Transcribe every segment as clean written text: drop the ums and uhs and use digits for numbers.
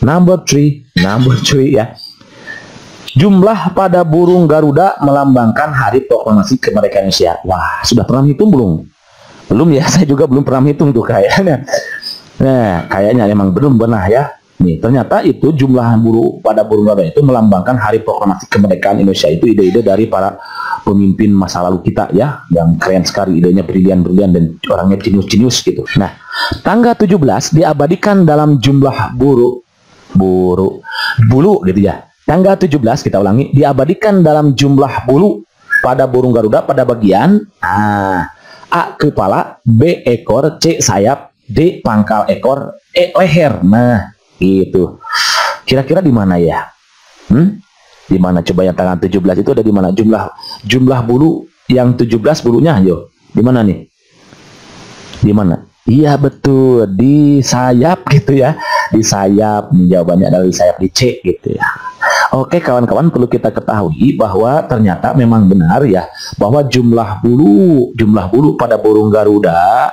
Number three ya. Jumlah pada burung Garuda melambangkan hari proklamasi kemerdekaan Indonesia. Wah, sudah pernah hitung belum? Belum ya, saya juga belum pernah hitung tuh kayaknya. Nah, kayaknya emang belum pernah ya. Nih, ternyata itu jumlah pada burung Garuda itu melambangkan hari proklamasi kemerdekaan Indonesia. Itu ide-ide dari para pemimpin masa lalu kita ya, yang keren sekali, idenya brilian-brilian dan orangnya jenius-jenius gitu. Nah, tanggal 17 diabadikan dalam jumlah bulu gitu ya. Tanggal 17 kita ulangi, diabadikan dalam jumlah bulu pada burung Garuda pada bagian A kepala, B ekor, C sayap, D pangkal ekor, E leher. Nah, gitu. Kira-kira di mana ya? Di mana coba yang tanggal 17 itu ada di mana? Jumlah bulu yang 17 bulunya, yo. Di mana nih? Di mana? Iya betul, di sayap gitu ya. Di sayap, jawabannya adalah di sayap, di C gitu ya. Oke kawan-kawan, perlu kita ketahui bahwa ternyata memang benar ya, bahwa jumlah bulu pada burung Garuda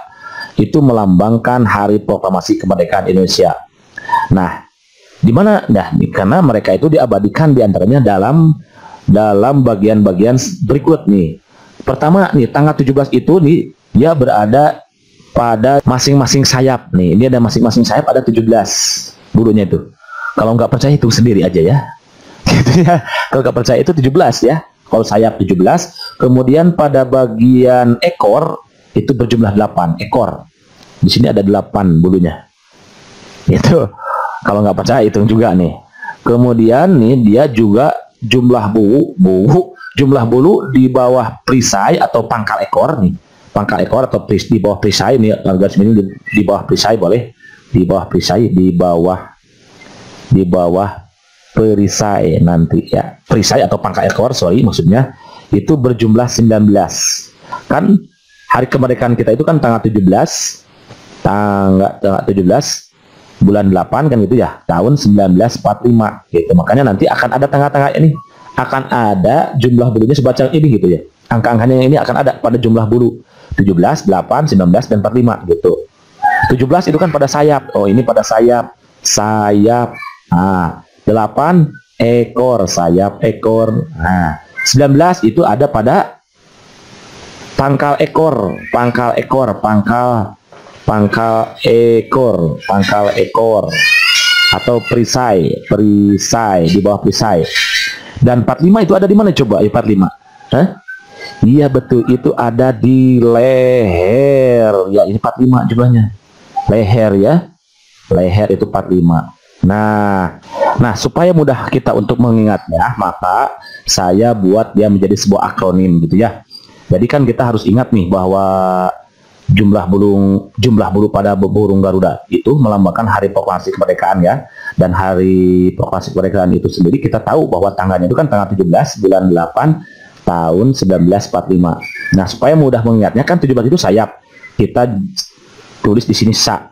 itu melambangkan hari proklamasi kemerdekaan Indonesia. Nah, di mana? Nah, karena mereka itu diabadikan diantaranya dalam bagian-bagian berikut nih. Pertama nih, tanggal 17 itu nih dia berada pada masing-masing sayap nih. Ini ada masing-masing sayap ada 17 bulunya itu. Kalau nggak percaya hitung sendiri aja ya. Gitu ya. Kalau nggak percaya itu 17 ya. Kalau sayap 17, kemudian pada bagian ekor itu berjumlah 8 ekor. Di sini ada 8 bulunya. Itu. Kalau nggak percaya hitung juga nih. Kemudian nih dia juga jumlah bulu di bawah perisai atau pangkal ekor nih. Pangkal ekor atau di bawah perisai nih, garis ini di bawah perisai boleh. Di bawah perisai, di bawah perisai nanti ya. Perisai atau pangkal ekor, sorry maksudnya, itu berjumlah 19. Kan hari kemerdekaan kita itu kan tanggal 17. Tanggal 17 bulan 8 kan gitu ya, tahun 1945 gitu. Makanya nanti akan ada tanggal-tanggal ini, akan ada jumlah bulunya semacam ini gitu ya. Angka-angkanya yang ini akan ada pada jumlah bulu 17, 8, 19 dan 45 gitu. 17 itu kan pada sayap. Oh, ini pada sayap. Nah, 8 ekor, sayap ekor. Nah, 19 itu ada pada pangkal ekor, pangkal ekor atau perisai di bawah perisai. Dan 45 itu ada di mana coba? 45. Hah? Iya betul, itu ada di leher. Ya, ini 45 jumlahnya. Leher ya. Leher itu 45. Nah, supaya mudah kita untuk mengingatnya, maka saya buat dia menjadi sebuah akronim gitu ya. Jadi kan kita harus ingat nih bahwa jumlah bulu pada burung Garuda itu melambangkan hari proklamasi kemerdekaan ya. Dan hari proklamasi kemerdekaan itu sendiri kita tahu bahwa tanggalnya itu kan tanggal 17 bulan 8 tahun 1945. Nah, supaya mudah mengingatnya kan 17 itu sayap. Kita tulis di sini sa.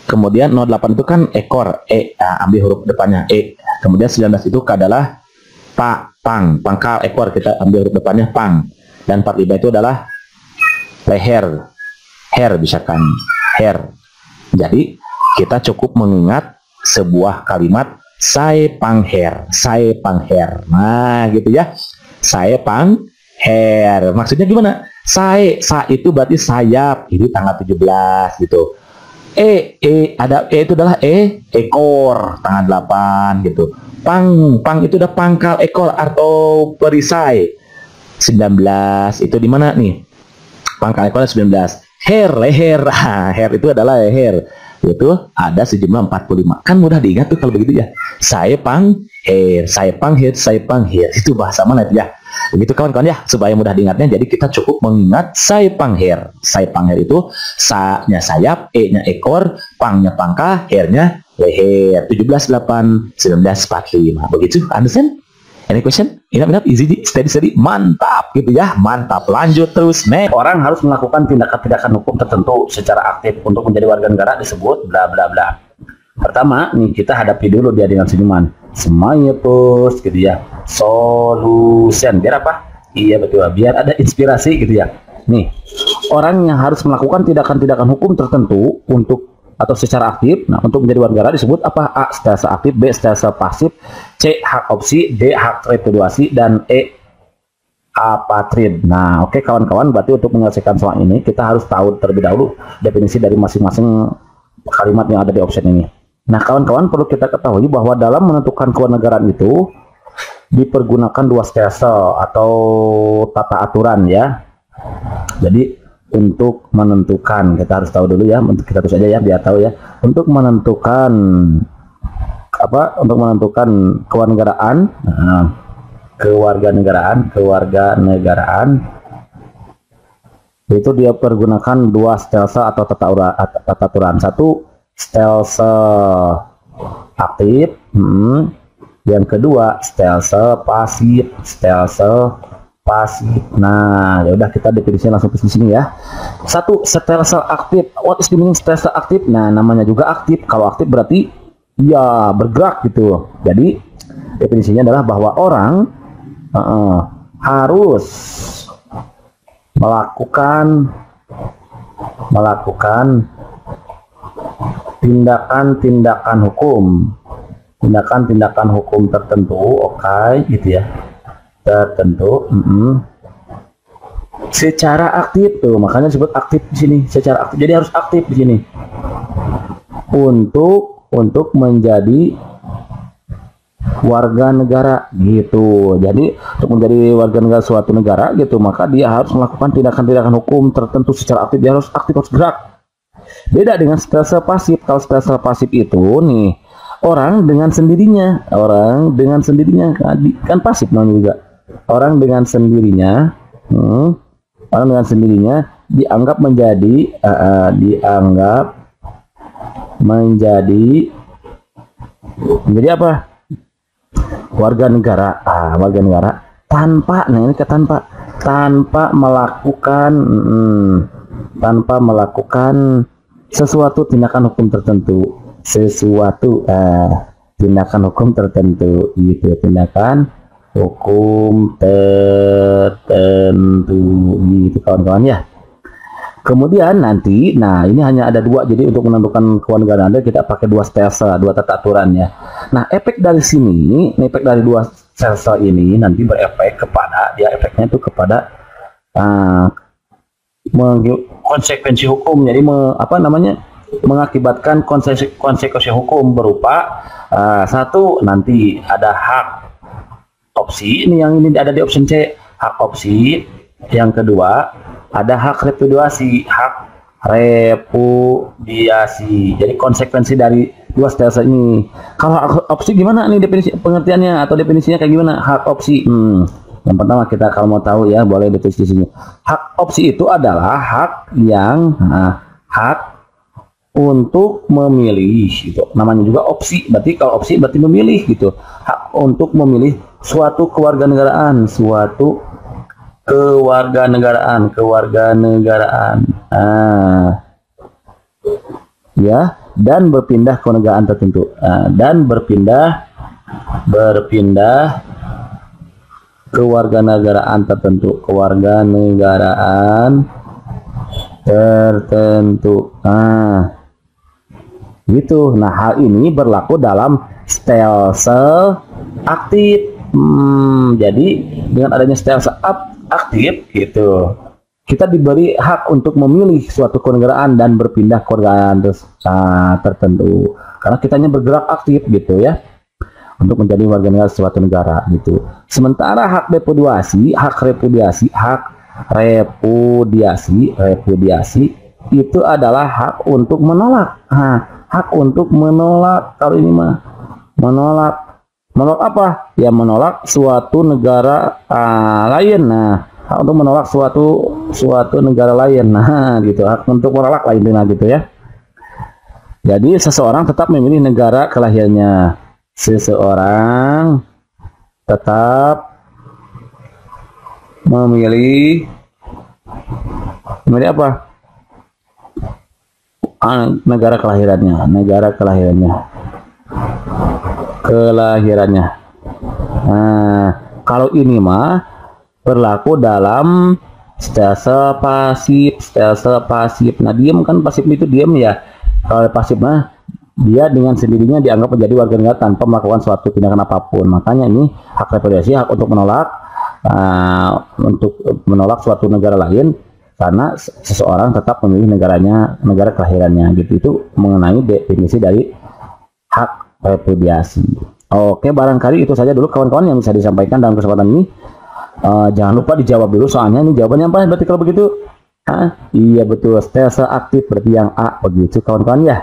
Kemudian 08 itu kan ekor, ambil huruf depannya E. Kemudian 19 itu adalah pangkal ekor, kita ambil huruf depannya pang. Dan 45 itu adalah leher, misalkan hair. Jadi kita cukup mengingat sebuah kalimat sai pangher. Nah, gitu ya. Sai pangher. Maksudnya gimana? Sa itu berarti sayap. Ini tanggal 17 gitu. Ada itu adalah ekor, tanggal 8 gitu. Pang itu udah pangkal ekor atau perisai. 19 itu di mana nih? Pangkal ekor 19. Leher. Hair itu adalah leher. Itu ada sejumlah 45. Kan mudah diingat tuh kalau begitu ya. Saya pangher. Itu bahasa mana itu ya? Begitu kawan-kawan ya, supaya mudah diingatnya. Jadi kita cukup mengingat saya pangher. Saya pangher itu sa-nya sayap, E-nya ekor, pang-nya pangkal, hair-nya leher. 17/8/1945. Begitu, understand? Any question? Inap, easy, steady, mantap gitu ya, mantap. Lanjut terus, Orang harus melakukan tindakan-tindakan hukum tertentu secara aktif untuk menjadi warga negara disebut bla bla bla. Pertama, nih kita hadapi dulu dia dengan senyuman. Smile post gitu ya. Solution, biar apa? Iya betul, biar ada inspirasi gitu ya. Nih, orang yang harus melakukan tindakan-tindakan hukum tertentu untuk atau secara aktif. Nah, untuk menjadi warga negara disebut apa? A. Stelsel aktif, B. Stelsel pasif, C. Hak opsi, D. Hak repudiasi, dan E. Apatrid. Nah, oke kawan-kawan, berarti untuk menyelesaikan soal ini kita harus tahu terlebih dahulu definisi dari masing-masing kalimat yang ada di option ini. Nah, kawan-kawan, perlu kita ketahui bahwa dalam menentukan kewarganegaraan itu dipergunakan dua stelsel atau tata aturan ya. Jadi untuk menentukan, kita harus tahu dulu ya, untuk kita tulis aja ya biar tahu ya. Untuk menentukan apa? Untuk menentukan kewarganegaraan, kewarganegaraan itu dia pergunakan dua stelsel atau tata aturan. Satu stelsel aktif, yang kedua stelsel pasif, Nah, ya udah kita definisinya langsung ke sini ya. Satu, stelsel aktif. What is the meaning stelsel aktif? Nah, namanya juga aktif. Kalau aktif berarti ya bergerak gitu. Jadi definisinya adalah bahwa orang harus melakukan tindakan-tindakan hukum tertentu, oke, gitu ya. Tertentu secara aktif tuh, makanya disebut aktif di sini, secara aktif. Jadi harus aktif di sini untuk menjadi warga negara gitu. Jadi untuk menjadi warga negara suatu negara gitu, maka dia harus melakukan tindakan-tindakan hukum tertentu secara aktif. Dia harus aktif, harus gerak. Beda dengan stelsel pasif. Kalau stelsel pasif itu nih, orang dengan sendirinya kan pasif namanya juga. Orang dengan sendirinya dianggap menjadi apa? Warga negara. Warga negara tanpa, nah ini tanpa melakukan sesuatu tindakan hukum tertentu. Tindakan hukum tertentu gitu, tindakan hukum tertentu gitu kawan-kawan ya. Kemudian nanti, nah ini hanya ada dua, jadi untuk menentukan kewarganegaraan Anda kita pakai dua stelsel, dua tata aturan ya. Nah, efek dari sini, efek dari dua stelsel ini nanti berefek kepada, ya efeknya itu kepada konsekuensi hukum. Jadi mengakibatkan konsekuensi hukum berupa satu, nanti ada hak opsi, ini yang ini ada di option C, hak opsi. Yang kedua ada hak repudiasi, jadi konsekuensi dari dua stelsel ini. Kalau hak opsi gimana nih definisi pengertiannya atau definisinya kayak gimana hak opsi? Yang pertama kita kalau mau tahu ya boleh ditulis di sini. Hak opsi itu adalah hak yang hak untuk memilih gitu. Namanya juga opsi. Berarti kalau opsi berarti memilih gitu. Hak untuk memilih suatu kewarganegaraan, ya, dan berpindah ke negaraan tertentu. Dan berpindah kewarganegaraan tertentu, gitu. Nah, hal ini berlaku dalam stelsel aktif. Jadi dengan adanya stelsel aktif gitu, kita diberi hak untuk memilih suatu kewarganegaraan dan berpindah kewarganegaraan tertentu. Karena kitanya bergerak aktif gitu ya, untuk menjadi warga negara suatu negara gitu. Sementara hak repudiasi itu adalah hak untuk menolak. Hak untuk menolak. Kalau ini mah menolak apa? Ya menolak suatu negara lain. Nah, hak untuk menolak suatu negara lain. Nah, gitu. Hak untuk menolak lain gitu ya. Jadi seseorang tetap memilih negara kelahirannya. Seseorang tetap memilih apa? Negara kelahirannya. Nah, kalau ini mah berlaku dalam stelsel pasif. Nah, diam kan, pasif itu diam ya. Kalau pasif mah dia dengan sendirinya dianggap menjadi warga negara tanpa melakukan suatu tindakan apapun. Makanya ini hak repatriasi, hak untuk menolak suatu negara lain karena seseorang tetap memilih negaranya, negara kelahirannya gitu. Itu mengenai definisi dari hak repatriasi. Oke, barangkali itu saja dulu kawan-kawan yang bisa disampaikan dalam kesempatan ini. Jangan lupa dijawab dulu, soalnya ini jawabannya apa berarti kalau begitu? Iya betul, stelse aktif berarti yang A begitu kawan-kawan ya.